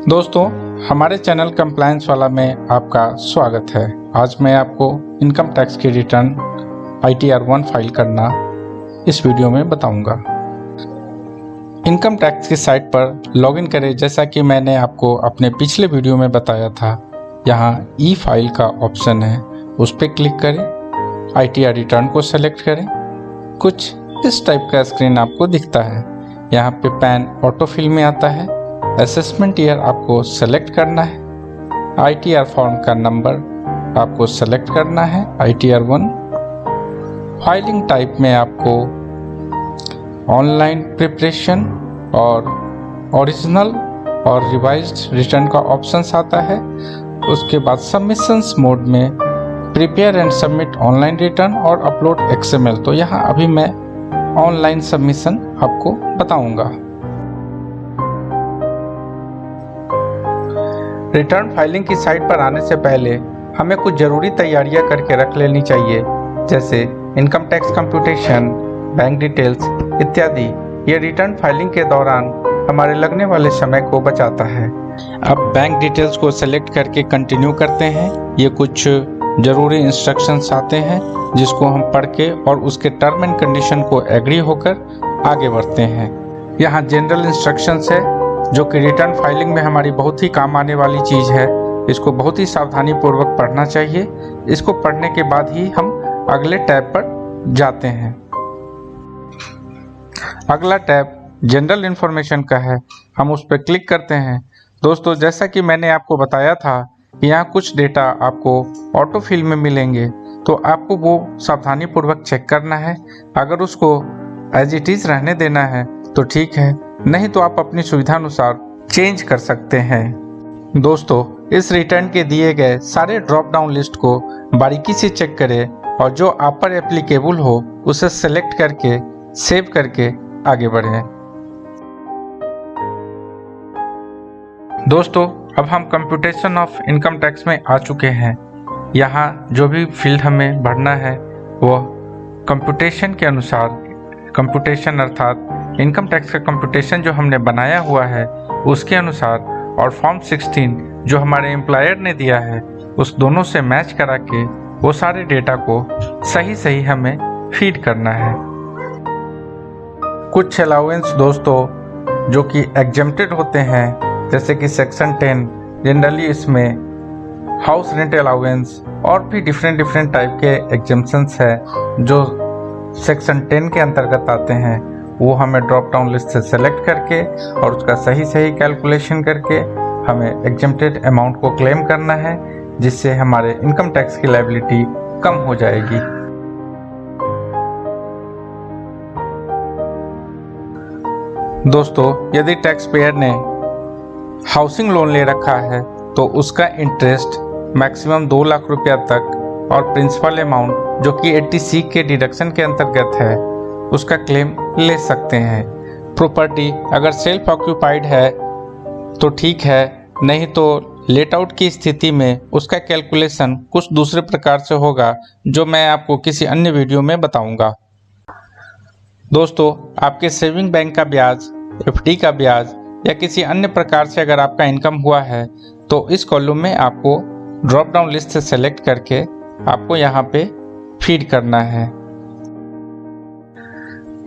दोस्तों, हमारे channel compliance वाला में आपका स्वागत है। आज मैं आपको इनकम टैक्स की रिटर्न ITR 1 फाइल करना इस वीडियो में बताऊंगा। इनकम टैक्स की साइट पर लॉगिन करें। जैसा कि मैंने आपको अपने पिछले वीडियो में बताया था, यहाँ ई फाइल का ऑप्शन है, उस पर क्लिक करें। ITR रिटर्न को सेलेक्ट करें। कुछ इस टाइप का स्क्रीन आपको दिखता है। यहाँ पे पैन ऑटो फिल में आता है। असेसमेंट ईयर आपको सेलेक्ट करना है। ITR फॉर्म का नंबर आपको सेलेक्ट करना है, ITR 1। फाइलिंग टाइप में आपको ऑनलाइन प्रिपरेशन और ओरिजिनल और रिवाइज्ड रिटर्न का ऑप्शंस आता है। उसके बाद सबमिशंस मोड में prepare and submit online return और अपलोड XML। तो यहाँ अभी मैं ऑनलाइन सबमिशन आपको बताऊंगा। रिटर्न फाइलिंग की साइट पर आने से पहले हमें कुछ ज़रूरी तैयारियां करके रख लेनी चाहिए, जैसे income tax computation, bank details इत्यादि। ये रिटर्न फाइलिंग के दौरान हमारे लगने वाले समय को बचाता है। अब बैंक डिटेल्स को सेलेक्ट करके कंटिन्यू करते हैं। ये कुछ ज़रूरी इंस्ट्रक्शंस आते हैं जिसको हम पढ़ के और उसके टर्म एंड कंडीशन को एग्री होकर आगे बढ़ते हैं। यहाँ जनरल इंस्ट्रक्शंस है जो कि रिटर्न फाइलिंग में हमारी बहुत ही काम आने वाली चीज़ है। इसको बहुत ही सावधानी पूर्वक पढ़ना चाहिए। इसको पढ़ने के बाद ही हम अगले टैब पर जाते हैं। अगला टैब जनरल इन्फॉर्मेशन का है, हम उस पर क्लिक करते हैं। दोस्तों, जैसा कि मैंने आपको बताया था कि यहाँ कुछ डेटा आपको ऑटो फिल में मिलेंगे, तो आपको वो सावधानी पूर्वक चेक करना है। अगर उसको एज इट इज़ रहने देना है तो ठीक है, नहीं तो आप अपनी सुविधानुसार चेंज कर सकते हैं। दोस्तों, इस रिटर्न के दिए गए सारे ड्रॉप डाउन लिस्ट को बारीकी से चेक करें और जो आप पर एप्लीकेबल हो उसे सेलेक्ट करके सेव करके आगे बढ़ें। दोस्तों, अब हम कंप्यूटेशन ऑफ इनकम टैक्स में आ चुके हैं। यहाँ जो भी फील्ड हमें भरना है वो कंप्यूटेशन के अनुसार, कंप्यूटेशन अर्थात इनकम टैक्स का कंप्यूटेशन जो हमने बनाया हुआ है उसके अनुसार, और फॉर्म 16 जो हमारे एम्प्लॉयर ने दिया है उस दोनों से मैच करा के वो सारे डेटा को सही हमें फीड करना है। कुछ अलाउंस दोस्तों जो कि एग्जेम्प्टेड होते हैं, जैसे कि सेक्शन 10, जनरली इसमें हाउस रेंट अलाउंस और भी डिफरेंट टाइप के एग्जेम्पशंस है जो सेक्शन 10 के अंतर्गत आते हैं। वो हमें ड्रॉप डाउन लिस्ट से सेलेक्ट करके और उसका सही कैलकुलेशन करके हमें एग्जेम्प्टेड अमाउंट को क्लेम करना है, जिससे हमारे इनकम टैक्स की लायबिलिटी कम हो जाएगी। दोस्तों, यदि टैक्स पेयर ने हाउसिंग लोन ले रखा है तो उसका इंटरेस्ट मैक्सिमम 2 लाख रुपया तक और प्रिंसिपल अमाउंट जो कि 80C के डिडक्शन के अंतर्गत है उसका क्लेम ले सकते हैं। प्रॉपर्टी अगर सेल्फ ऑक्यूपाइड है तो ठीक है, नहीं तो लेट आउट की स्थिति में उसका कैलकुलेशन कुछ दूसरे प्रकार से होगा, जो मैं आपको किसी अन्य वीडियो में बताऊंगा। दोस्तों, आपके सेविंग बैंक का ब्याज, FD का ब्याज या किसी अन्य प्रकार से अगर आपका इनकम हुआ है तो इस कॉलम में आपको ड्रॉप डाउन लिस्ट से सेलेक्ट करके आपको यहाँ पे फीड करना है।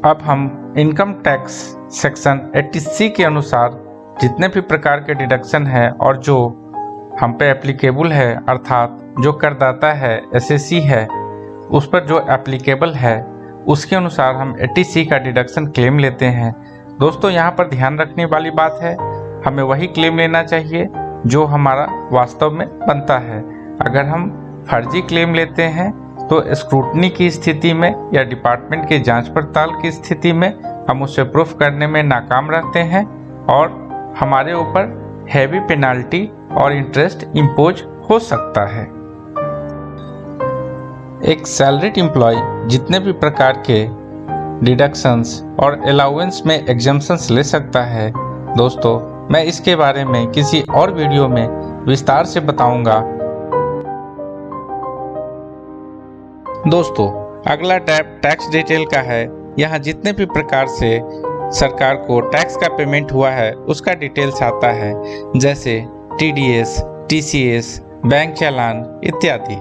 अब हम इनकम टैक्स सेक्शन 80C के अनुसार जितने भी प्रकार के डिडक्शन है और जो हम पे एप्लीकेबल है, अर्थात जो करदाता है, SAC है, उस पर जो एप्लीकेबल है उसके अनुसार हम 80C का डिडक्शन क्लेम लेते हैं। दोस्तों, यहाँ पर ध्यान रखने वाली बात है, हमें वही क्लेम लेना चाहिए जो हमारा वास्तव में बनता है। अगर हम फर्जी क्लेम लेते हैं तो स्क्रूटनी की स्थिति में या डिपार्टमेंट के जांच पड़ताल की स्थिति में हम उसे प्रूफ करने में नाकाम रहते हैं और हमारे ऊपर हैवी पेनाल्टी और इंटरेस्ट इम्पोज हो सकता है। एक सैलरीड एम्प्लॉय जितने भी प्रकार के डिडक्शंस और अलाउंस में एग्जम्पशंस ले सकता है। दोस्तों, मैं इसके बारे में किसी और वीडियो में विस्तार से बताऊंगा। दोस्तों, अगला टैब टैक्स डिटेल का है। यहाँ जितने भी प्रकार से सरकार को टैक्स का पेमेंट हुआ है उसका डिटेल्स आता है, जैसे TDS, TCS, बैंक चालान इत्यादि।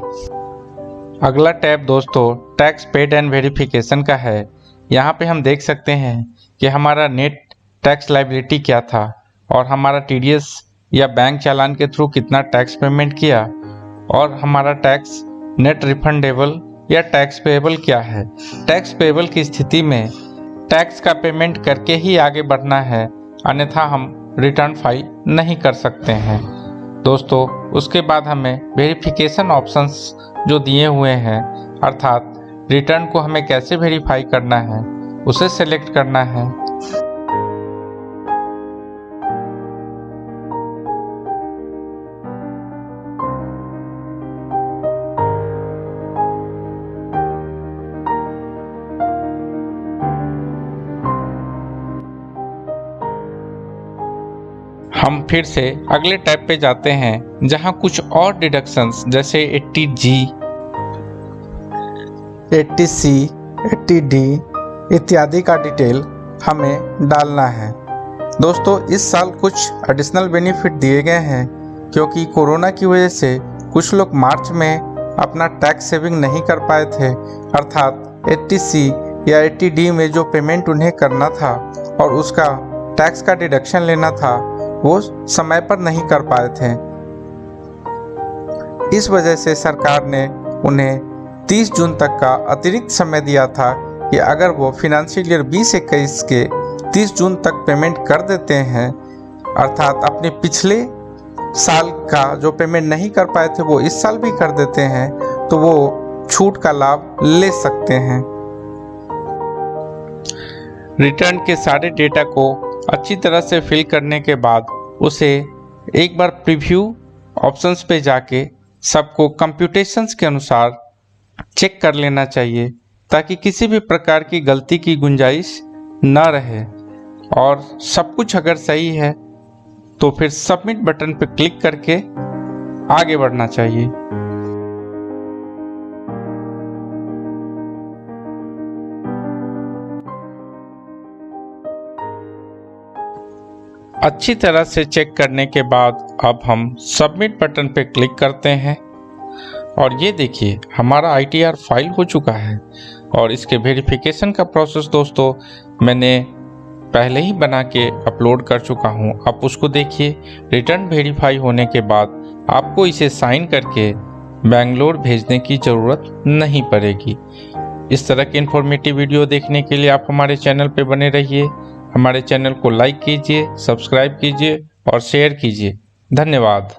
अगला टैब दोस्तों टैक्स पेड एंड वेरिफिकेशन का है। यहाँ पे हम देख सकते हैं कि हमारा नेट टैक्स लायबिलिटी क्या था और हमारा TDS या बैंक चालान के थ्रू कितना टैक्स पेमेंट किया और हमारा टैक्स नेट रिफंडेबल या टैक्स पेएबल क्या है। टैक्स पेएबल की स्थिति में टैक्स का पेमेंट करके ही आगे बढ़ना है, अन्यथा हम रिटर्न फाइल नहीं कर सकते हैं। दोस्तों उसके बाद हमें वेरिफिकेशन ऑप्शंस जो दिए हुए हैं, अर्थात रिटर्न को हमें कैसे वेरीफाई करना है उसे सेलेक्ट करना है। हम फिर से अगले टैब पे जाते हैं जहां कुछ और डिडक्शंस जैसे 80G, 80C, 80D इत्यादि का डिटेल हमें डालना है। दोस्तों इस साल कुछ एडिशनल बेनिफिट दिए गए हैं क्योंकि कोरोना की वजह से कुछ लोग मार्च में अपना टैक्स सेविंग नहीं कर पाए थे, अर्थात 80C या 80D में जो पेमेंट उन्हें करना था और उसका टैक्स का डिडक्शन लेना था वो समय पर नहीं कर पाए थे। इस वजह से सरकार ने उन्हें 30 जून तक का अतिरिक्त समय दिया था कि अगर वो फिनेंशियल ईयर 2021 के 30 जून तक पेमेंट कर देते हैं, अर्थात अपने पिछले साल का जो पेमेंट नहीं कर पाए थे वो इस साल भी कर देते हैं, तो वो छूट का लाभ ले सकते हैं। रिटर्न के सारे डेटा को अच्छी तरह से फिल करने के बाद उसे एक बार प्रीव्यू ऑप्शंस पे जाके सबको कंप्यूटेशंस के अनुसार चेक कर लेना चाहिए ताकि किसी भी प्रकार की गलती की गुंजाइश न रहे। और सब कुछ अगर सही है तो फिर सबमिट बटन पर क्लिक करके आगे बढ़ना चाहिए। अच्छी तरह से चेक करने के बाद अब हम सबमिट बटन पे क्लिक करते हैं और ये देखिए हमारा ITR फाइल हो चुका है। और इसके वेरिफिकेशन का प्रोसेस दोस्तों मैंने पहले ही बना के अपलोड कर चुका हूँ, आप उसको देखिए। रिटर्न वेरीफाई होने के बाद आपको इसे साइन करके बेंगलोर भेजने की ज़रूरत नहीं पड़ेगी। इस तरह की इन्फॉर्मेटिव वीडियो देखने के लिए आप हमारे चैनल पे बने रहिए। हमारे चैनल को लाइक कीजिए, सब्सक्राइब कीजिए और शेयर कीजिए। धन्यवाद।